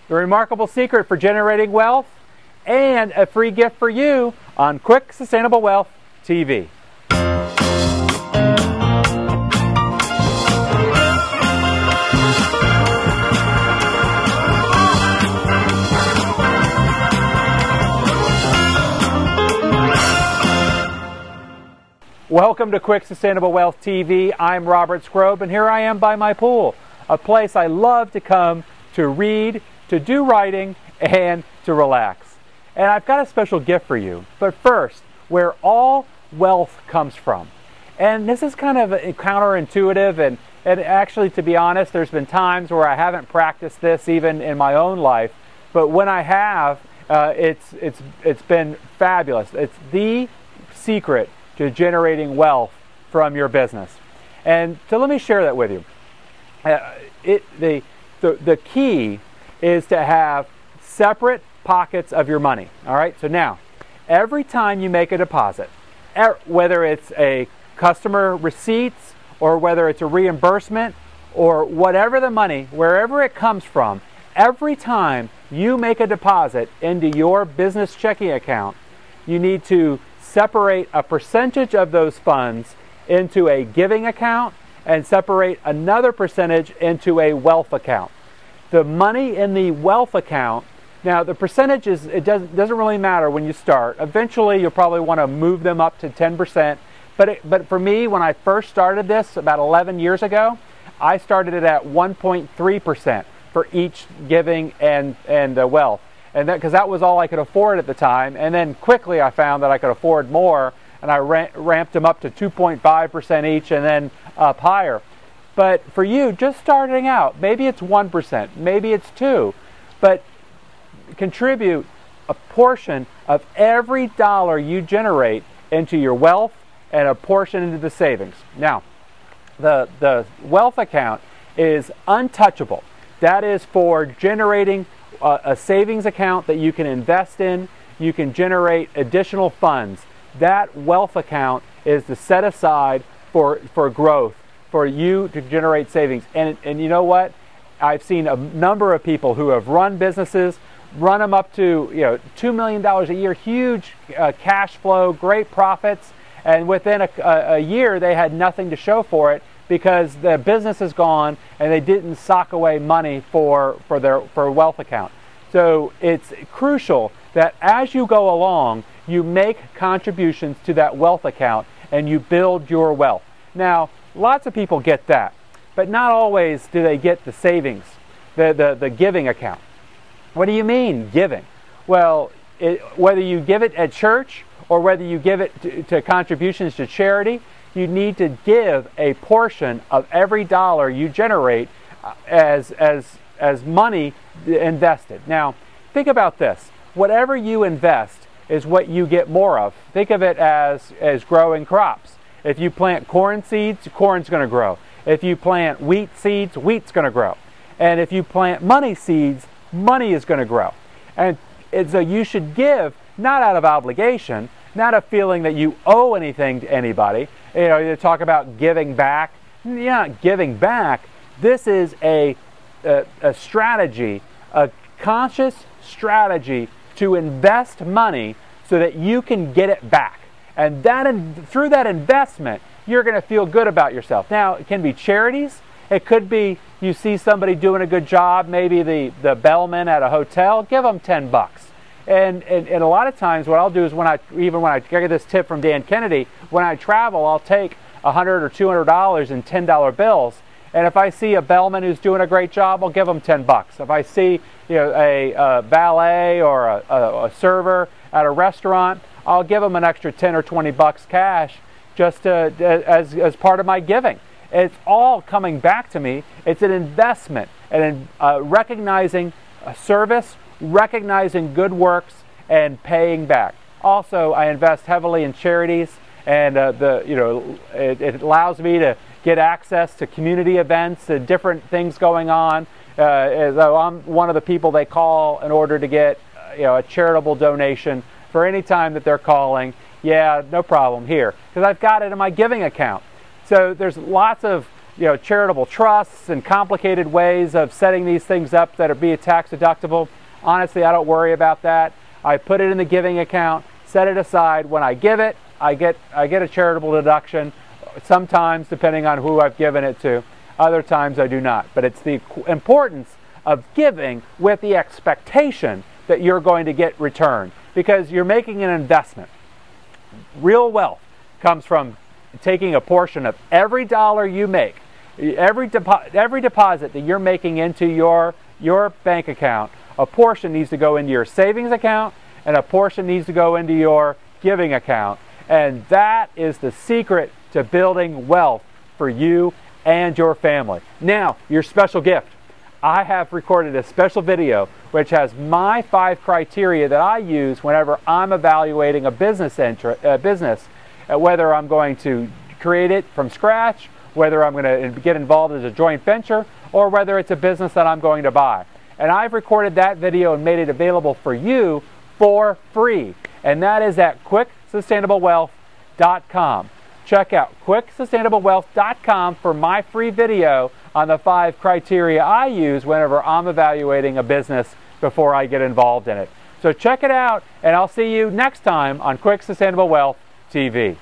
the remarkable secret for generating wealth, and a free gift for you on Quick Sustainable Wealth TV. Welcome to Quick Sustainable Wealth TV. I'm Robert Skrobe, and here I am by my pool, a place I love to come to read, to do writing, and to relax. And I've got a special gift for you. But first, where all wealth comes from. And this is kind of counterintuitive, and actually, to be honest, there's been times where I haven't practiced this even in my own life. But when I have, it's been fabulous. It's the secret to generating wealth from your business. And so let me share that with you. The key is to have separate pockets of your money. All right. So now, every time you make a deposit, whether it's a customer receipts or whether it's a reimbursement or whatever the money, wherever it comes from, every time you make a deposit into your business checking account, you need to separate a percentage of those funds into a giving account and separate another percentage into a wealth account. The money in the wealth account, now the percentages, it doesn't really matter when you start. Eventually you'll probably want to move them up to 10%. But for me, when I first started this about 11 years ago, I started it at 1.3% for each giving and wealth. And because that was all I could afford at the time. And then quickly I found that I could afford more, and I ramped them up to 2.5% each and then up higher. But for you, just starting out, maybe it's 1%, maybe it's 2%, but contribute a portion of every dollar you generate into your wealth and a portion into the savings. Now, the wealth account is untouchable. That is for generating a savings account that you can invest in. You can generate additional funds. That wealth account is to set aside for growth, for you to generate savings. And you know what? I've seen a number of people who have run businesses, run them up to $2 million a year, huge cash flow, great profits, and within a year they had nothing to show for it because the business is gone and they didn't sock away money for a wealth account. So it's crucial that as you go along, you make contributions to that wealth account and you build your wealth. Now, lots of people get that, but not always do they get the savings, the giving account. What do you mean, giving? Well, whether you give it at church or whether you give it to contributions to charity, you need to give a portion of every dollar you generate as money invested. Now, think about this. Whatever you invest is what you get more of. Think of it as growing crops. If you plant corn seeds, corn's going to grow. If you plant wheat seeds, wheat's going to grow. And if you plant money seeds, money is going to grow. And so you should give not out of obligation, not a feeling that you owe anything to anybody. You talk about giving back. You're not giving back. This is a strategy, a conscious strategy to invest money so that you can get it back. And through that investment, you're going to feel good about yourself. Now, it can be charities. It could be you see somebody doing a good job, maybe the bellman at a hotel, give them $10. And a lot of times what I'll do is when I get this tip from Dan Kennedy, when I travel, I'll take $100 or $200 in $10 bills. And if I see a bellman who's doing a great job, I'll give them $10. If I see a valet or a server at a restaurant, I'll give them an extra 10 or 20 bucks cash just as part of my giving. It's all coming back to me. It's an investment, and recognizing a service, recognizing good works, and paying back. Also, I invest heavily in charities, and it allows me to get access to community events and different things going on. Though I'm one of the people they call in order to get a charitable donation for any time that they're calling. Yeah, no problem here, because I've got it in my giving account. So there's lots of charitable trusts and complicated ways of setting these things up that are be tax deductible. Honestly, I don't worry about that. I put it in the giving account, set it aside. When I give it, I get a charitable deduction. Sometimes, depending on who I've given it to. Other times I do not. But it's the importance of giving with the expectation that you're going to get return, because you're making an investment. Real wealth comes from taking a portion of every dollar you make, every deposit that you're making into your bank account. A portion needs to go into your savings account, and a portion needs to go into your giving account. And that is the secret to building wealth for you and your family. Now, your special gift. I have recorded a special video which has my 5 criteria that I use whenever I'm evaluating a business, whether I'm going to create it from scratch, whether I'm going to get involved as a joint venture, or whether it's a business that I'm going to buy. And I've recorded that video and made it available for you for free. And that is at QuickSustainableWealth.com. Check out QuickSustainableWealth.com for my free video on the 5 criteria I use whenever I'm evaluating a business before I get involved in it. So check it out, and I'll see you next time on Quick Sustainable Wealth TV.